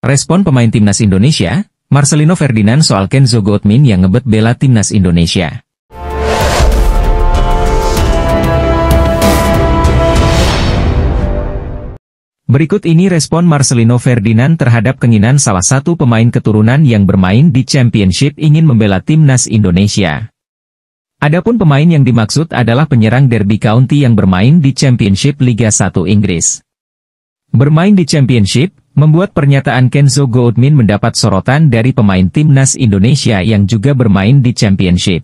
Respon pemain timnas Indonesia, Marcelino Ferdinand soal Kenzo Goodman yang ngebet bela timnas Indonesia. Berikut ini respon Marcelino Ferdinand terhadap keinginan salah satu pemain keturunan yang bermain di Championship ingin membela timnas Indonesia. Adapun pemain yang dimaksud adalah penyerang Derby County yang bermain di Championship Liga 1 Inggris. Bermain di Championship, membuat pernyataan Kenzo Goodman mendapat sorotan dari pemain timnas Indonesia yang juga bermain di Championship.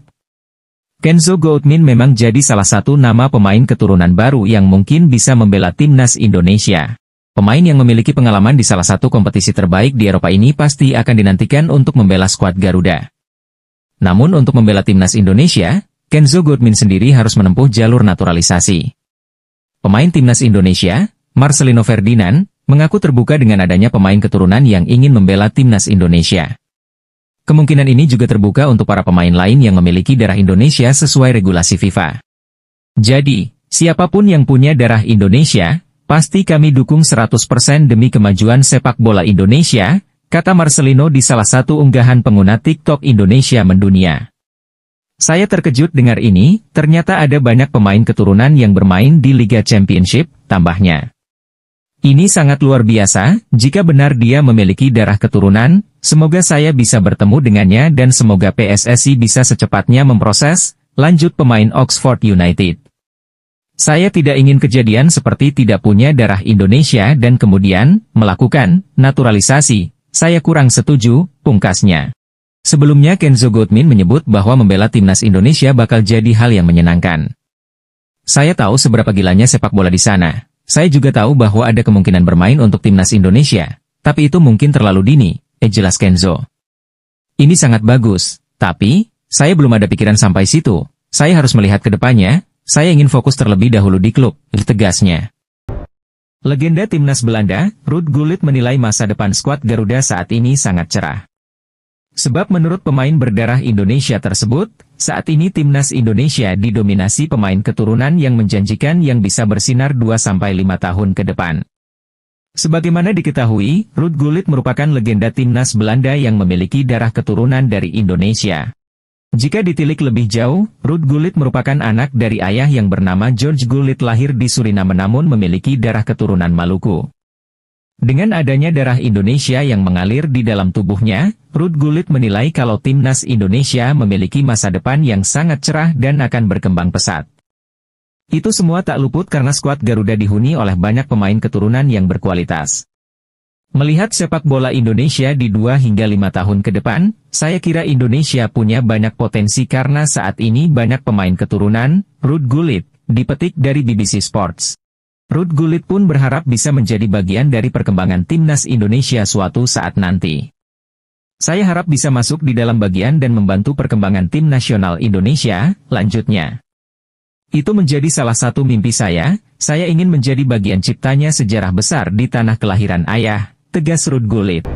Kenzo Goodman memang jadi salah satu nama pemain keturunan baru yang mungkin bisa membela timnas Indonesia. Pemain yang memiliki pengalaman di salah satu kompetisi terbaik di Eropa ini pasti akan dinantikan untuk membela skuad Garuda. Namun untuk membela timnas Indonesia, Kenzo Goodman sendiri harus menempuh jalur naturalisasi. Pemain timnas Indonesia, Marcelino Ferdinand, mengaku terbuka dengan adanya pemain keturunan yang ingin membela timnas Indonesia. Kemungkinan ini juga terbuka untuk para pemain lain yang memiliki darah Indonesia sesuai regulasi FIFA. Jadi, siapapun yang punya darah Indonesia, pasti kami dukung 100% demi kemajuan sepak bola Indonesia, kata Marcelino di salah satu unggahan pengguna TikTok Indonesia mendunia. Saya terkejut dengar ini, ternyata ada banyak pemain keturunan yang bermain di Liga Championship, tambahnya. Ini sangat luar biasa, jika benar dia memiliki darah keturunan, semoga saya bisa bertemu dengannya dan semoga PSSI bisa secepatnya memproses, lanjut pemain Oxford United. Saya tidak ingin kejadian seperti tidak punya darah Indonesia dan kemudian melakukan naturalisasi, saya kurang setuju, pungkasnya. Sebelumnya Kenzo Goodman menyebut bahwa membela timnas Indonesia bakal jadi hal yang menyenangkan. Saya tahu seberapa gilanya sepak bola di sana. Saya juga tahu bahwa ada kemungkinan bermain untuk timnas Indonesia, tapi itu mungkin terlalu dini, jelas Kenzo. Ini sangat bagus, tapi, saya belum ada pikiran sampai situ, saya harus melihat ke depannya, saya ingin fokus terlebih dahulu di klub, tegasnya. Legenda timnas Belanda, Ruud Gullit menilai masa depan skuad Garuda saat ini sangat cerah. Sebab menurut pemain berdarah Indonesia tersebut, saat ini timnas Indonesia didominasi pemain keturunan yang menjanjikan yang bisa bersinar 2-5 tahun ke depan. Sebagaimana diketahui, Ruud Gullit merupakan legenda timnas Belanda yang memiliki darah keturunan dari Indonesia. Jika ditilik lebih jauh, Ruud Gullit merupakan anak dari ayah yang bernama George Gullit lahir di Suriname namun memiliki darah keturunan Maluku. Dengan adanya darah Indonesia yang mengalir di dalam tubuhnya, Ruud Gullit menilai kalau timnas Indonesia memiliki masa depan yang sangat cerah dan akan berkembang pesat. Itu semua tak luput karena skuad Garuda dihuni oleh banyak pemain keturunan yang berkualitas. Melihat sepak bola Indonesia di 2 hingga 5 tahun ke depan, saya kira Indonesia punya banyak potensi karena saat ini banyak pemain keturunan, Ruud Gullit, dipetik dari BBC Sports. Ruud Gullit pun berharap bisa menjadi bagian dari perkembangan timnas Indonesia suatu saat nanti. Saya harap bisa masuk di dalam bagian dan membantu perkembangan tim nasional Indonesia, lanjutnya. Itu menjadi salah satu mimpi saya ingin menjadi bagian ciptanya sejarah besar di tanah kelahiran ayah, tegas Ruud Gullit.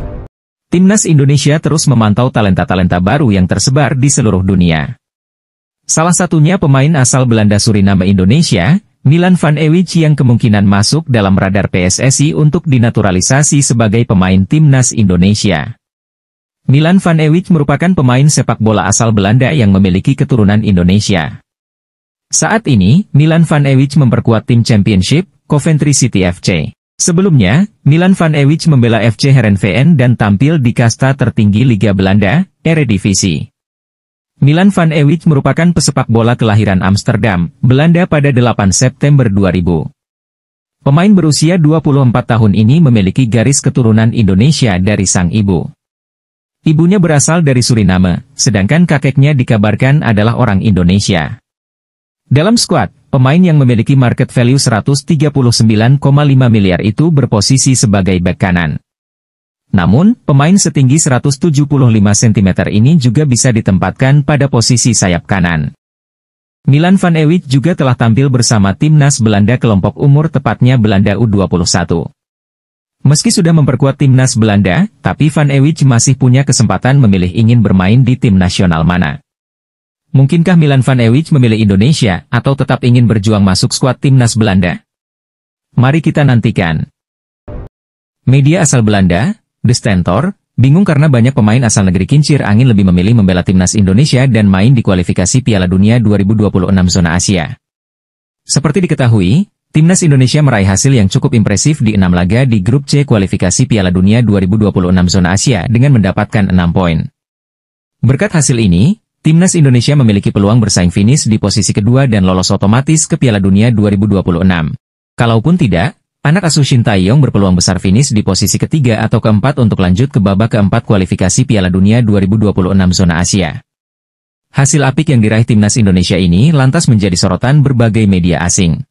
Timnas Indonesia terus memantau talenta-talenta baru yang tersebar di seluruh dunia. Salah satunya pemain asal Belanda Suriname Indonesia, Milan van Ewijk yang kemungkinan masuk dalam radar PSSI untuk dinaturalisasi sebagai pemain timnas Indonesia. Milan van Ewijk merupakan pemain sepak bola asal Belanda yang memiliki keturunan Indonesia. Saat ini, Milan van Ewijk memperkuat tim Championship, Coventry City FC. Sebelumnya, Milan van Ewijk membela FC Heerenveen dan tampil di kasta tertinggi Liga Belanda, Eredivisie. Milan van Ewijk merupakan pesepak bola kelahiran Amsterdam, Belanda pada 8 September 2000. Pemain berusia 24 tahun ini memiliki garis keturunan Indonesia dari sang ibu. Ibunya berasal dari Suriname, sedangkan kakeknya dikabarkan adalah orang Indonesia. Dalam skuad, pemain yang memiliki market value 139,5 miliar itu berposisi sebagai bek kanan. Namun, pemain setinggi 175 cm ini juga bisa ditempatkan pada posisi sayap kanan. Milan van Ewijk juga telah tampil bersama timnas Belanda kelompok umur tepatnya Belanda U21. Meski sudah memperkuat timnas Belanda, tapi van Ewijk masih punya kesempatan memilih ingin bermain di tim nasional mana. Mungkinkah Milan van Ewijk memilih Indonesia atau tetap ingin berjuang masuk skuad timnas Belanda? Mari kita nantikan. Media asal Belanda, The Stentor, bingung karena banyak pemain asal negeri kincir angin lebih memilih membela timnas Indonesia dan main di kualifikasi Piala Dunia 2026 zona Asia. Seperti diketahui, timnas Indonesia meraih hasil yang cukup impresif di 6 laga di grup C kualifikasi Piala Dunia 2026 zona Asia dengan mendapatkan 6 poin. Berkat hasil ini, timnas Indonesia memiliki peluang bersaing finish di posisi kedua dan lolos otomatis ke Piala Dunia 2026. Kalaupun tidak, anak asuh Shin Tae-yong berpeluang besar finish di posisi ketiga atau keempat untuk lanjut ke babak keempat kualifikasi Piala Dunia 2026 zona Asia. Hasil apik yang diraih timnas Indonesia ini lantas menjadi sorotan berbagai media asing.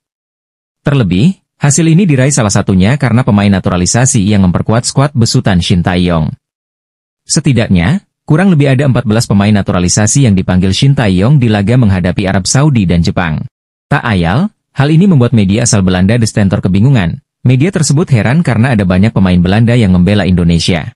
Terlebih, hasil ini diraih salah satunya karena pemain naturalisasi yang memperkuat skuad besutan Shin Tae-yong. Setidaknya, kurang lebih ada 14 pemain naturalisasi yang dipanggil Shin Tae-yong di laga menghadapi Arab Saudi dan Jepang. Tak ayal, hal ini membuat media asal Belanda The Stentor kebingungan. Media tersebut heran karena ada banyak pemain Belanda yang membela Indonesia.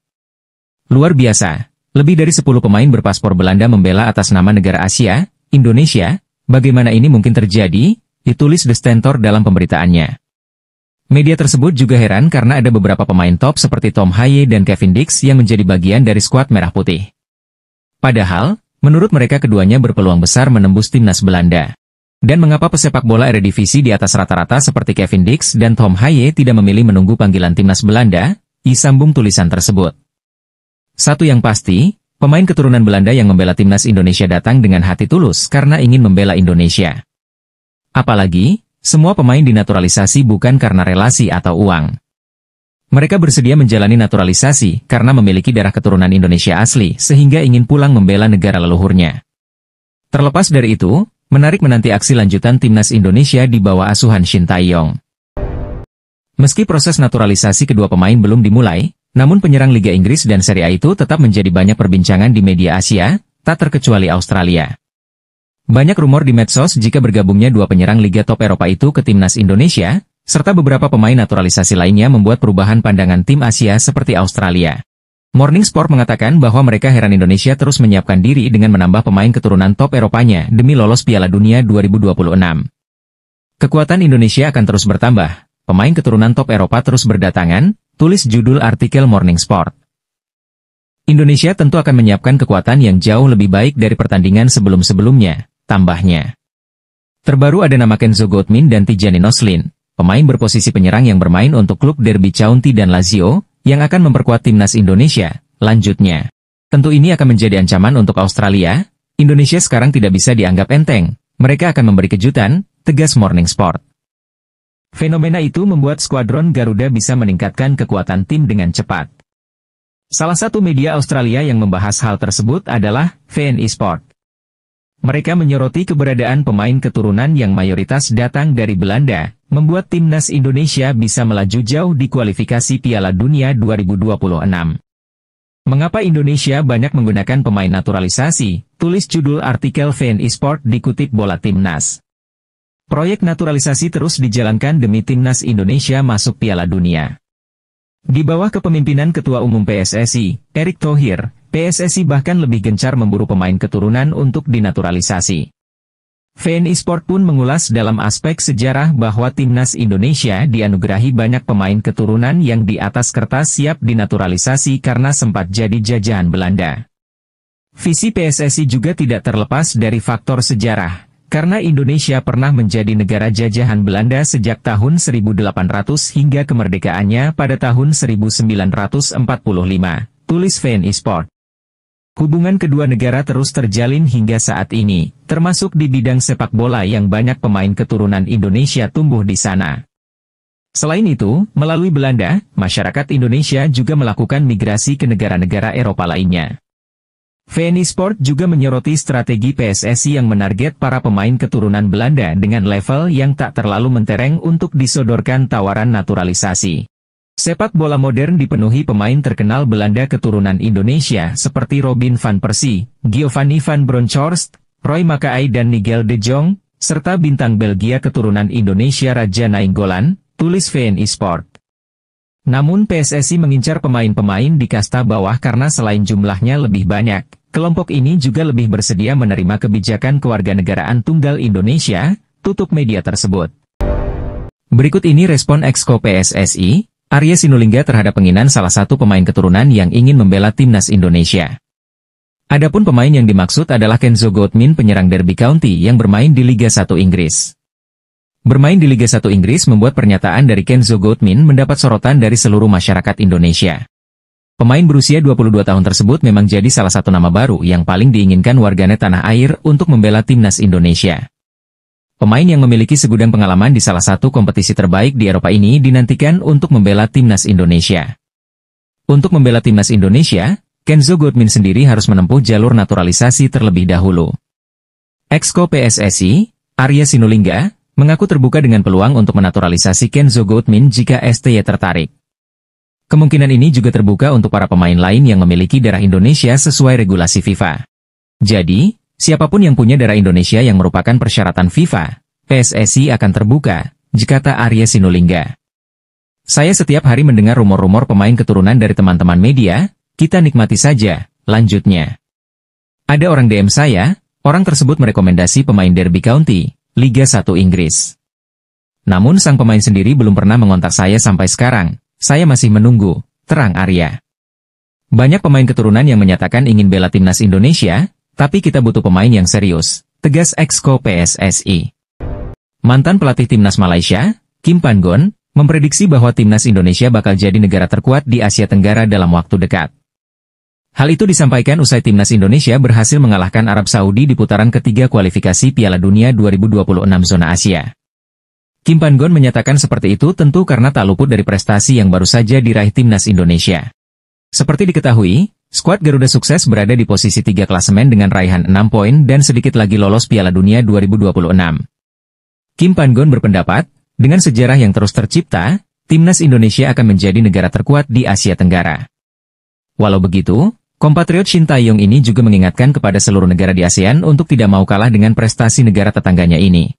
Luar biasa, lebih dari 10 pemain berpaspor Belanda membela atas nama negara Asia, Indonesia. Bagaimana ini mungkin terjadi? Ditulis The Stentor dalam pemberitaannya. Media tersebut juga heran karena ada beberapa pemain top seperti Tom Haye dan Kevin Dix yang menjadi bagian dari skuad Merah Putih. Padahal, menurut mereka keduanya berpeluang besar menembus timnas Belanda. Dan mengapa pesepak bola Eredivisie di atas rata-rata seperti Kevin Dix dan Tom Haye tidak memilih menunggu panggilan timnas Belanda? Disambung tulisan tersebut. Satu yang pasti, pemain keturunan Belanda yang membela timnas Indonesia datang dengan hati tulus karena ingin membela Indonesia. Apalagi, semua pemain dinaturalisasi bukan karena relasi atau uang. Mereka bersedia menjalani naturalisasi karena memiliki darah keturunan Indonesia asli sehingga ingin pulang membela negara leluhurnya. Terlepas dari itu, menarik menanti aksi lanjutan timnas Indonesia di bawah asuhan Shin Tae-yong. Meski proses naturalisasi kedua pemain belum dimulai, namun penyerang Liga Inggris dan Serie A itu tetap menjadi banyak perbincangan di media Asia, tak terkecuali Australia. Banyak rumor di medsos jika bergabungnya dua penyerang Liga Top Eropa itu ke timnas Indonesia, serta beberapa pemain naturalisasi lainnya membuat perubahan pandangan tim Asia seperti Australia. Morning Sport mengatakan bahwa mereka heran Indonesia terus menyiapkan diri dengan menambah pemain keturunan top Eropanya demi lolos Piala Dunia 2026. Kekuatan Indonesia akan terus bertambah, pemain keturunan top Eropa terus berdatangan, tulis judul artikel Morning Sport. Indonesia tentu akan menyiapkan kekuatan yang jauh lebih baik dari pertandingan sebelum-sebelumnya, tambahnya. Terbaru ada nama Kenzo Goutmin dan Tijani Noslin, pemain berposisi penyerang yang bermain untuk klub Derby County dan Lazio, yang akan memperkuat timnas Indonesia, lanjutnya. Tentu ini akan menjadi ancaman untuk Australia, Indonesia sekarang tidak bisa dianggap enteng, mereka akan memberi kejutan, tegas Morning Sport. Fenomena itu membuat skuadron Garuda bisa meningkatkan kekuatan tim dengan cepat. Salah satu media Australia yang membahas hal tersebut adalah VNI Sport. Mereka menyoroti keberadaan pemain keturunan yang mayoritas datang dari Belanda, membuat timnas Indonesia bisa melaju jauh di kualifikasi Piala Dunia 2026. Mengapa Indonesia banyak menggunakan pemain naturalisasi? Tulis judul artikel VNI Sport dikutip Bola Timnas. Proyek naturalisasi terus dijalankan demi timnas Indonesia masuk Piala Dunia. Di bawah kepemimpinan Ketua Umum PSSI, Erick Thohir, PSSI bahkan lebih gencar memburu pemain keturunan untuk dinaturalisasi. VNI Sport pun mengulas dalam aspek sejarah bahwa timnas Indonesia dianugerahi banyak pemain keturunan yang di atas kertas siap dinaturalisasi karena sempat jadi jajahan Belanda. Visi PSSI juga tidak terlepas dari faktor sejarah, karena Indonesia pernah menjadi negara jajahan Belanda sejak tahun 1800 hingga kemerdekaannya pada tahun 1945, tulis VNI Sport. Hubungan kedua negara terus terjalin hingga saat ini, termasuk di bidang sepak bola yang banyak pemain keturunan Indonesia tumbuh di sana. Selain itu, melalui Belanda, masyarakat Indonesia juga melakukan migrasi ke negara-negara Eropa lainnya. VNI Sport juga menyoroti strategi PSSI yang menarget para pemain keturunan Belanda dengan level yang tak terlalu mentereng untuk disodorkan tawaran naturalisasi. Sepak bola modern dipenuhi pemain terkenal Belanda keturunan Indonesia seperti Robin van Persie, Giovanni van Bronckhorst, Roy Makaay dan Nigel de Jong, serta bintang Belgia keturunan Indonesia Raja Nainggolan, tulis VNI Sport. Namun PSSI mengincar pemain-pemain di kasta bawah karena selain jumlahnya lebih banyak, kelompok ini juga lebih bersedia menerima kebijakan kewarganegaraan tunggal Indonesia, tutup media tersebut. Berikut ini respon Exco PSSI, Arya Sinulinga terhadap penginan salah satu pemain keturunan yang ingin membela timnas Indonesia. Adapun pemain yang dimaksud adalah Kenzo Goatmin, penyerang Derby County yang bermain di Liga 1 Inggris. Bermain di Liga 1 Inggris membuat pernyataan dari Kenzo Goatmin mendapat sorotan dari seluruh masyarakat Indonesia. Pemain berusia 22 tahun tersebut memang jadi salah satu nama baru yang paling diinginkan warganet tanah air untuk membela timnas Indonesia. Pemain yang memiliki segudang pengalaman di salah satu kompetisi terbaik di Eropa ini dinantikan untuk membela timnas Indonesia. Untuk membela timnas Indonesia, Kenzo Goatmin sendiri harus menempuh jalur naturalisasi terlebih dahulu. Exco PSSI, Arya Sinulinga, mengaku terbuka dengan peluang untuk menaturalisasi Kenzo Goatmin jika STY tertarik. Kemungkinan ini juga terbuka untuk para pemain lain yang memiliki darah Indonesia sesuai regulasi FIFA. Jadi, siapapun yang punya darah Indonesia yang merupakan persyaratan FIFA, PSSI akan terbuka, kata Arya Sinulinga. Saya setiap hari mendengar rumor-rumor pemain keturunan dari teman-teman media, kita nikmati saja, lanjutnya. Ada orang DM saya, orang tersebut merekomendasi pemain Derby County, Liga 1 Inggris. Namun sang pemain sendiri belum pernah mengontak saya sampai sekarang, saya masih menunggu, terang Arya. Banyak pemain keturunan yang menyatakan ingin bela timnas Indonesia, tapi kita butuh pemain yang serius, tegas Exco PSSI. Mantan pelatih timnas Malaysia, Kim Pan-gon, memprediksi bahwa timnas Indonesia bakal jadi negara terkuat di Asia Tenggara dalam waktu dekat. Hal itu disampaikan usai timnas Indonesia berhasil mengalahkan Arab Saudi di putaran ketiga kualifikasi Piala Dunia 2026 zona Asia. Kim Pan-gon menyatakan seperti itu tentu karena tak luput dari prestasi yang baru saja diraih timnas Indonesia. Seperti diketahui, skuad Garuda sukses berada di posisi 3 klasemen dengan raihan 6 poin dan sedikit lagi lolos Piala Dunia 2026. Kim Pan-gon berpendapat, dengan sejarah yang terus tercipta, timnas Indonesia akan menjadi negara terkuat di Asia Tenggara. Walau begitu, kompatriot Shin Tae-yong ini juga mengingatkan kepada seluruh negara di ASEAN untuk tidak mau kalah dengan prestasi negara tetangganya ini.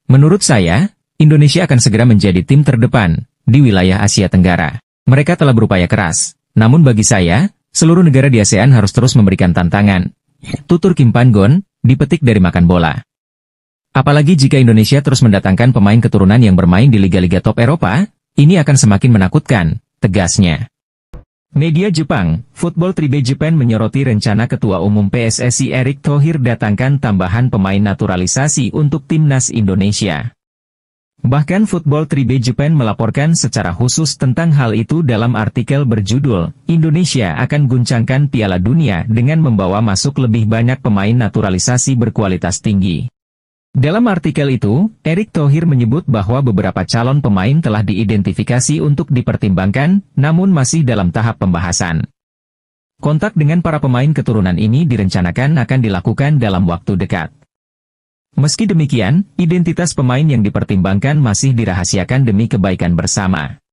Menurut saya, Indonesia akan segera menjadi tim terdepan di wilayah Asia Tenggara. Mereka telah berupaya keras. Namun bagi saya, seluruh negara di ASEAN harus terus memberikan tantangan. Tutur Kim Pan-gon, dipetik dari Makan Bola. Apalagi jika Indonesia terus mendatangkan pemain keturunan yang bermain di liga-liga top Eropa, ini akan semakin menakutkan, tegasnya. Media Jepang, Football Tribe Japan menyoroti rencana Ketua Umum PSSI Erick Thohir datangkan tambahan pemain naturalisasi untuk timnas Indonesia. Bahkan Football Tribe Japan melaporkan secara khusus tentang hal itu dalam artikel berjudul, Indonesia akan guncangkan Piala Dunia dengan membawa masuk lebih banyak pemain naturalisasi berkualitas tinggi. Dalam artikel itu, Erick Thohir menyebut bahwa beberapa calon pemain telah diidentifikasi untuk dipertimbangkan, namun masih dalam tahap pembahasan. Kontak dengan para pemain keturunan ini direncanakan akan dilakukan dalam waktu dekat. Meski demikian, identitas pemain yang dipertimbangkan masih dirahasiakan demi kebaikan bersama.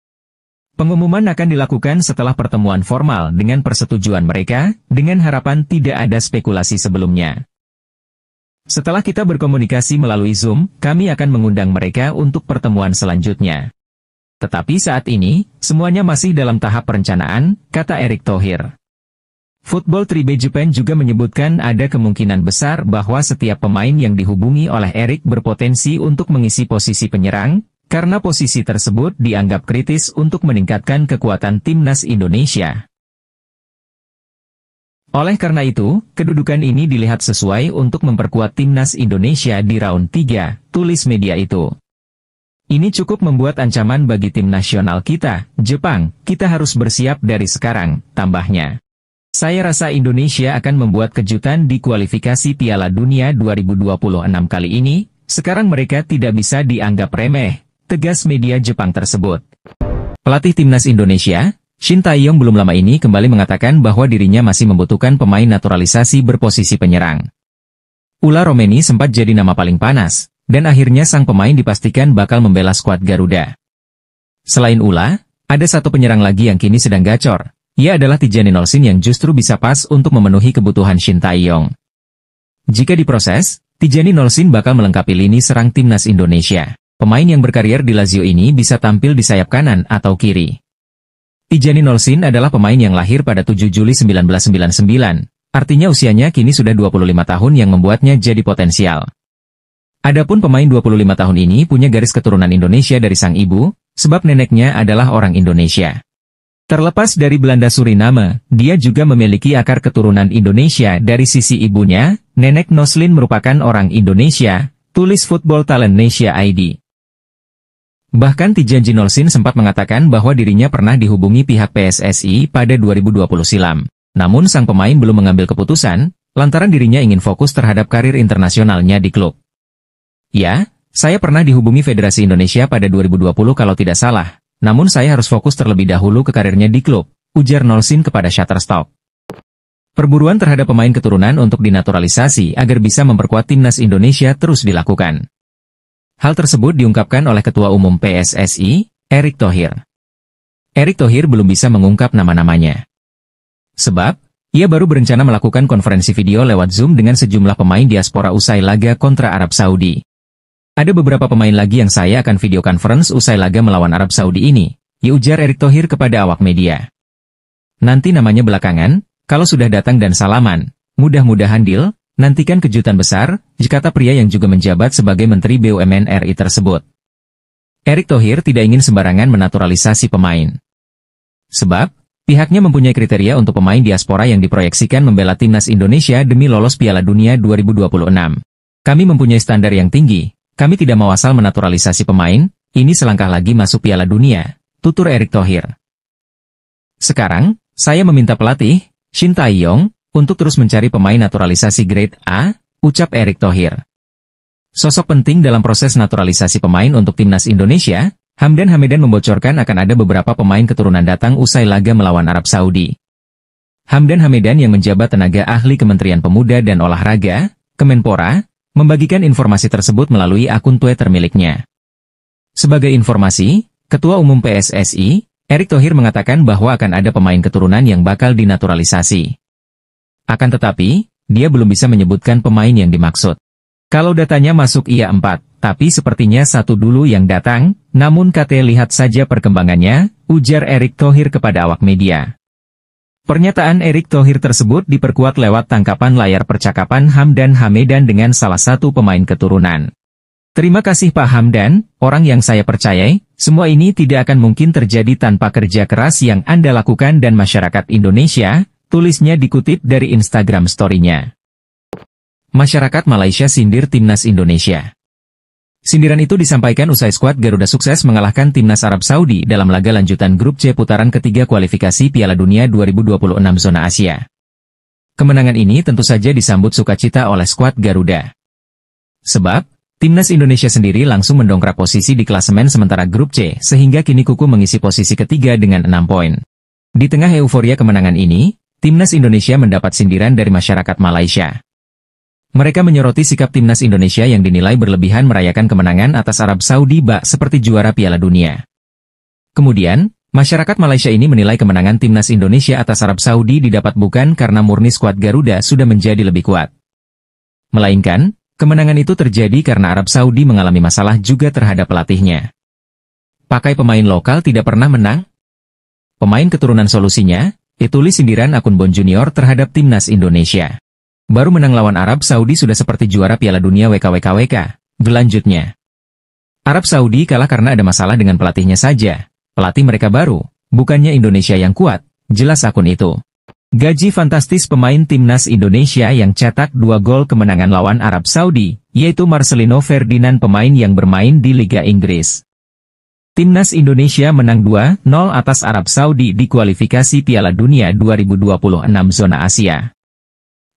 Pengumuman akan dilakukan setelah pertemuan formal dengan persetujuan mereka, dengan harapan tidak ada spekulasi sebelumnya. Setelah kita berkomunikasi melalui Zoom, kami akan mengundang mereka untuk pertemuan selanjutnya. Tetapi saat ini, semuanya masih dalam tahap perencanaan, kata Erick Thohir. Football Tribe Japan juga menyebutkan ada kemungkinan besar bahwa setiap pemain yang dihubungi oleh Erick berpotensi untuk mengisi posisi penyerang, karena posisi tersebut dianggap kritis untuk meningkatkan kekuatan timnas Indonesia. Oleh karena itu, kedudukan ini dilihat sesuai untuk memperkuat timnas Indonesia di round 3, tulis media itu. Ini cukup membuat ancaman bagi tim nasional kita, Jepang, kita harus bersiap dari sekarang, tambahnya. Saya rasa Indonesia akan membuat kejutan di kualifikasi Piala Dunia 2026 kali ini, sekarang mereka tidak bisa dianggap remeh, tegas media Jepang tersebut. Pelatih timnas Indonesia, Shin Tae-yong belum lama ini kembali mengatakan bahwa dirinya masih membutuhkan pemain naturalisasi berposisi penyerang. Ula Romeni sempat jadi nama paling panas, dan akhirnya sang pemain dipastikan bakal membela skuad Garuda. Selain Ula, ada satu penyerang lagi yang kini sedang gacor. Ia adalah Tijani Nolsin yang justru bisa pas untuk memenuhi kebutuhan Shin Tae-yong. Jika diproses, Tijani Nolsin bakal melengkapi lini serang timnas Indonesia. Pemain yang berkarier di Lazio ini bisa tampil di sayap kanan atau kiri. Tijani Nolsin adalah pemain yang lahir pada 7 Juli 1999, artinya usianya kini sudah 25 tahun yang membuatnya jadi potensial. Adapun pemain 25 tahun ini punya garis keturunan Indonesia dari sang ibu, sebab neneknya adalah orang Indonesia. Terlepas dari Belanda Suriname, dia juga memiliki akar keturunan Indonesia dari sisi ibunya. Nenek Noslin merupakan orang Indonesia, tulis Football Talent Asia ID. Bahkan Tijanji Nolsin sempat mengatakan bahwa dirinya pernah dihubungi pihak PSSI pada 2020 silam. Namun sang pemain belum mengambil keputusan, lantaran dirinya ingin fokus terhadap karir internasionalnya di klub. Ya, saya pernah dihubungi Federasi Indonesia pada 2020 kalau tidak salah, namun saya harus fokus terlebih dahulu ke karirnya di klub, ujar Nolsin kepada Shutterstock. Perburuan terhadap pemain keturunan untuk dinaturalisasi agar bisa memperkuat timnas Indonesia terus dilakukan. Hal tersebut diungkapkan oleh Ketua Umum PSSI, Erick Thohir. Erick Thohir belum bisa mengungkap nama-namanya. Sebab, ia baru berencana melakukan konferensi video lewat Zoom dengan sejumlah pemain diaspora usai laga kontra Arab Saudi. Ada beberapa pemain lagi yang saya akan video conference usai laga melawan Arab Saudi ini, ujar Erick Thohir kepada awak media. Nanti namanya belakangan, kalau sudah datang dan salaman, mudah-mudahan deal. Nantikan kejutan besar, kata pria yang juga menjabat sebagai Menteri BUMN RI tersebut. Erick Thohir tidak ingin sembarangan menaturalisasi pemain. Sebab, pihaknya mempunyai kriteria untuk pemain diaspora yang diproyeksikan membela timnas Indonesia demi lolos Piala Dunia 2026. Kami mempunyai standar yang tinggi, kami tidak mau asal menaturalisasi pemain, ini selangkah lagi masuk Piala Dunia, tutur Erick Thohir. Sekarang, saya meminta pelatih, Shin Tae-yong, untuk terus mencari pemain naturalisasi grade A, ucap Erick Thohir. Sosok penting dalam proses naturalisasi pemain untuk timnas Indonesia, Hamdan Hamedan membocorkan akan ada beberapa pemain keturunan datang usai laga melawan Arab Saudi. Hamdan Hamedan yang menjabat tenaga ahli Kementerian Pemuda dan Olahraga, Kemenpora, membagikan informasi tersebut melalui akun Twitter miliknya. Sebagai informasi, Ketua Umum PSSI, Erick Thohir mengatakan bahwa akan ada pemain keturunan yang bakal dinaturalisasi. Akan tetapi, dia belum bisa menyebutkan pemain yang dimaksud. Kalau datanya masuk iya 4, tapi sepertinya 1 dulu yang datang, namun lihat saja perkembangannya, ujar Erick Thohir kepada awak media. Pernyataan Erick Thohir tersebut diperkuat lewat tangkapan layar percakapan Hamdan Hamedan dengan salah satu pemain keturunan. Terima kasih Pak Hamdan, orang yang saya percayai, semua ini tidak akan mungkin terjadi tanpa kerja keras yang Anda lakukan dan masyarakat Indonesia, tulisnya dikutip dari Instagram story-nya. Masyarakat Malaysia sindir timnas Indonesia. Sindiran itu disampaikan usai skuad Garuda sukses mengalahkan timnas Arab Saudi dalam laga lanjutan grup C putaran ketiga kualifikasi Piala Dunia 2026 zona Asia. Kemenangan ini tentu saja disambut sukacita oleh skuad Garuda. Sebab, timnas Indonesia sendiri langsung mendongkrak posisi di klasemen sementara grup C sehingga kini kuku mengisi posisi ketiga dengan 6 poin. Di tengah euforia kemenangan ini, timnas Indonesia mendapat sindiran dari masyarakat Malaysia. Mereka menyoroti sikap timnas Indonesia yang dinilai berlebihan merayakan kemenangan atas Arab Saudi bak seperti juara Piala Dunia. Kemudian, masyarakat Malaysia ini menilai kemenangan timnas Indonesia atas Arab Saudi didapat bukan karena murni skuad Garuda sudah menjadi lebih kuat. Melainkan, kemenangan itu terjadi karena Arab Saudi mengalami masalah juga terhadap pelatihnya. Pakai pemain lokal tidak pernah menang? Pemain keturunan solusinya, tulis sindiran akun Bon Junior terhadap timnas Indonesia. Baru menang lawan Arab Saudi sudah seperti juara Piala Dunia WKWKWK, gelanjutnya. Arab Saudi kalah karena ada masalah dengan pelatihnya saja. Pelatih mereka baru, bukannya Indonesia yang kuat, jelas akun itu. Gaji fantastis pemain timnas Indonesia yang cetak 2 gol kemenangan lawan Arab Saudi, yaitu Marcelino Ferdinand pemain yang bermain di Liga Inggris. Timnas Indonesia menang 2-0 atas Arab Saudi di kualifikasi Piala Dunia 2026 zona Asia.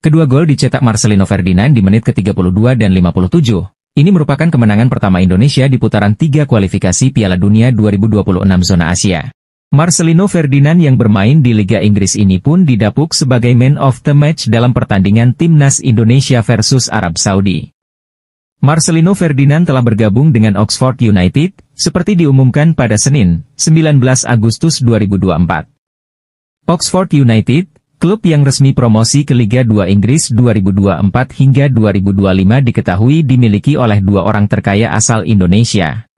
Kedua gol dicetak Marcelino Ferdinand di menit ke-32 dan 57. Ini merupakan kemenangan pertama Indonesia di putaran 3 kualifikasi Piala Dunia 2026 zona Asia. Marcelino Ferdinand yang bermain di Liga Inggris ini pun didapuk sebagai man of the match dalam pertandingan Timnas Indonesia versus Arab Saudi. Marcelino Ferdinand telah bergabung dengan Oxford United, seperti diumumkan pada Senin, 19 Agustus 2024. Oxford United, klub yang resmi promosi ke Liga 2 Inggris 2024 hingga 2025 diketahui dimiliki oleh 2 orang terkaya asal Indonesia.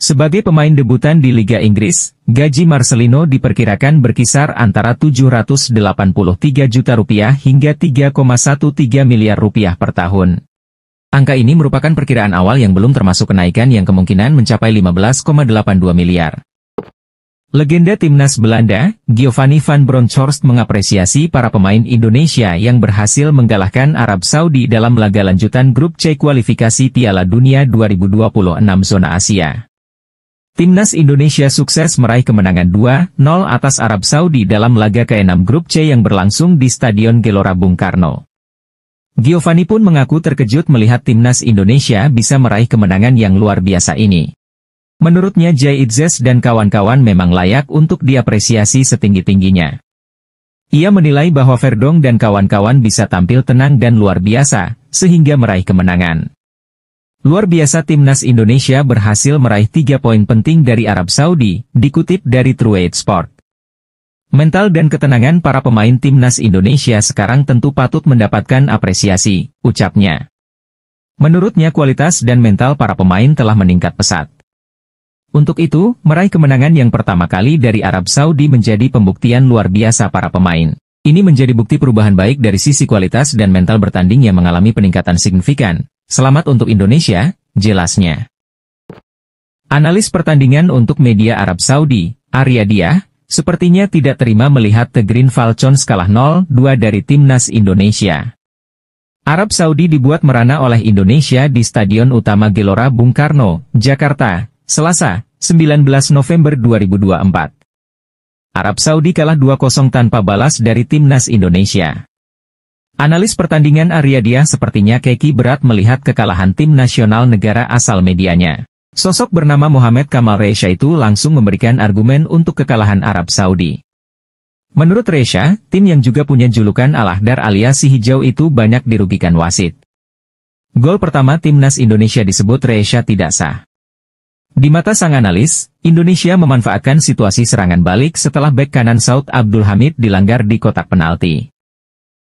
Sebagai pemain debutan di Liga Inggris, gaji Marcelino diperkirakan berkisar antara Rp783 juta hingga Rp3,13 miliar per tahun. Angka ini merupakan perkiraan awal yang belum termasuk kenaikan yang kemungkinan mencapai 15,82 miliar. Legenda timnas Belanda, Giovanni van Bronckhorst mengapresiasi para pemain Indonesia yang berhasil mengalahkan Arab Saudi dalam laga lanjutan grup C kualifikasi Piala Dunia 2026 zona Asia. Timnas Indonesia sukses meraih kemenangan 2-0 atas Arab Saudi dalam laga ke-6 grup C yang berlangsung di Stadion Gelora Bung Karno. Giovanni pun mengaku terkejut melihat timnas Indonesia bisa meraih kemenangan yang luar biasa ini. Menurutnya Jay Itzes dan kawan-kawan memang layak untuk diapresiasi setinggi-tingginya. Ia menilai bahwa Verdong dan kawan-kawan bisa tampil tenang dan luar biasa, sehingga meraih kemenangan. Luar biasa timnas Indonesia berhasil meraih 3 poin penting dari Arab Saudi, dikutip dari True Sport. Mental dan ketenangan para pemain timnas Indonesia sekarang tentu patut mendapatkan apresiasi, ucapnya. Menurutnya kualitas dan mental para pemain telah meningkat pesat. Untuk itu, meraih kemenangan yang pertama kali dari Arab Saudi menjadi pembuktian luar biasa para pemain. Ini menjadi bukti perubahan baik dari sisi kualitas dan mental bertanding yang mengalami peningkatan signifikan. Selamat untuk Indonesia, jelasnya. Analis pertandingan untuk media Arab Saudi, Arya Diah, sepertinya tidak terima melihat The Green Falcons kalah 0-2 dari timnas Indonesia. Arab Saudi dibuat merana oleh Indonesia di Stadion Utama Gelora Bung Karno, Jakarta, Selasa, 19 November 2024. Arab Saudi kalah 2-0 tanpa balas dari timnas Indonesia. Analis pertandingan Arya Diah sepertinya keki berat melihat kekalahan tim nasional negara asal medianya. Sosok bernama Mohamed Kamal Resha itu langsung memberikan argumen untuk kekalahan Arab Saudi. Menurut Resha, tim yang juga punya julukan Al-Ahdar alias si hijau itu banyak dirugikan wasit. Gol pertama timnas Indonesia disebut Resha tidak sah. Di mata sang analis, Indonesia memanfaatkan situasi serangan balik setelah bek kanan Saud Abdul Hamid dilanggar di kotak penalti.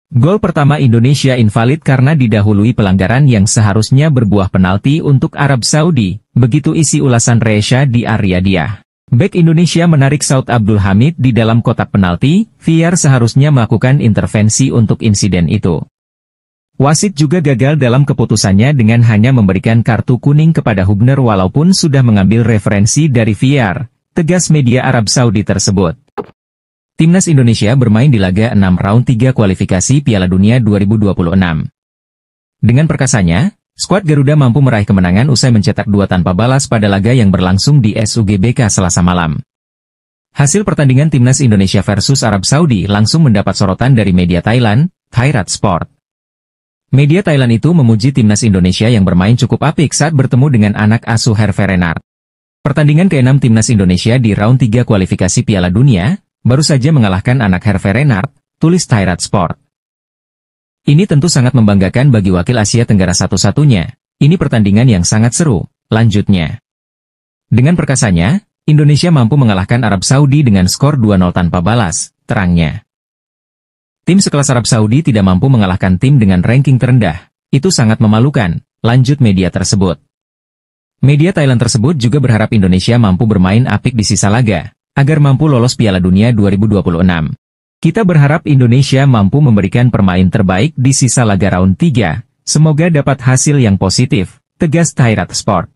Gol pertama Indonesia invalid karena didahului pelanggaran yang seharusnya berbuah penalti untuk Arab Saudi, begitu isi ulasan Resha di Arya Diah. Bek Indonesia menarik Saud Abdul Hamid di dalam kotak penalti, VAR seharusnya melakukan intervensi untuk insiden itu. Wasit juga gagal dalam keputusannya dengan hanya memberikan kartu kuning kepada Hubner walaupun sudah mengambil referensi dari VAR, tegas media Arab Saudi tersebut. Timnas Indonesia bermain di laga 6 round 3 kualifikasi Piala Dunia 2026. Dengan perkasanya, skuad Garuda mampu meraih kemenangan usai mencetak 2 tanpa balas pada laga yang berlangsung di SUGBK Selasa malam. Hasil pertandingan Timnas Indonesia versus Arab Saudi langsung mendapat sorotan dari media Thailand, Thairat Sport. Media Thailand itu memuji timnas Indonesia yang bermain cukup apik saat bertemu dengan anak asuh Herve Renard. Pertandingan ke-6 timnas Indonesia di round 3 kualifikasi Piala Dunia, baru saja mengalahkan anak Herve Renard, tulis Thairat Sport. Ini tentu sangat membanggakan bagi wakil Asia Tenggara satu-satunya. Ini pertandingan yang sangat seru, lanjutnya. Dengan perkasanya, Indonesia mampu mengalahkan Arab Saudi dengan skor 2-0 tanpa balas, terangnya. Tim sekelas Arab Saudi tidak mampu mengalahkan tim dengan ranking terendah. Itu sangat memalukan, lanjut media tersebut. Media Thailand tersebut juga berharap Indonesia mampu bermain apik di sisa laga, agar mampu lolos Piala Dunia 2026. Kita berharap Indonesia mampu memberikan permain terbaik di sisa laga round 3, semoga dapat hasil yang positif, tegas Thairat Sport.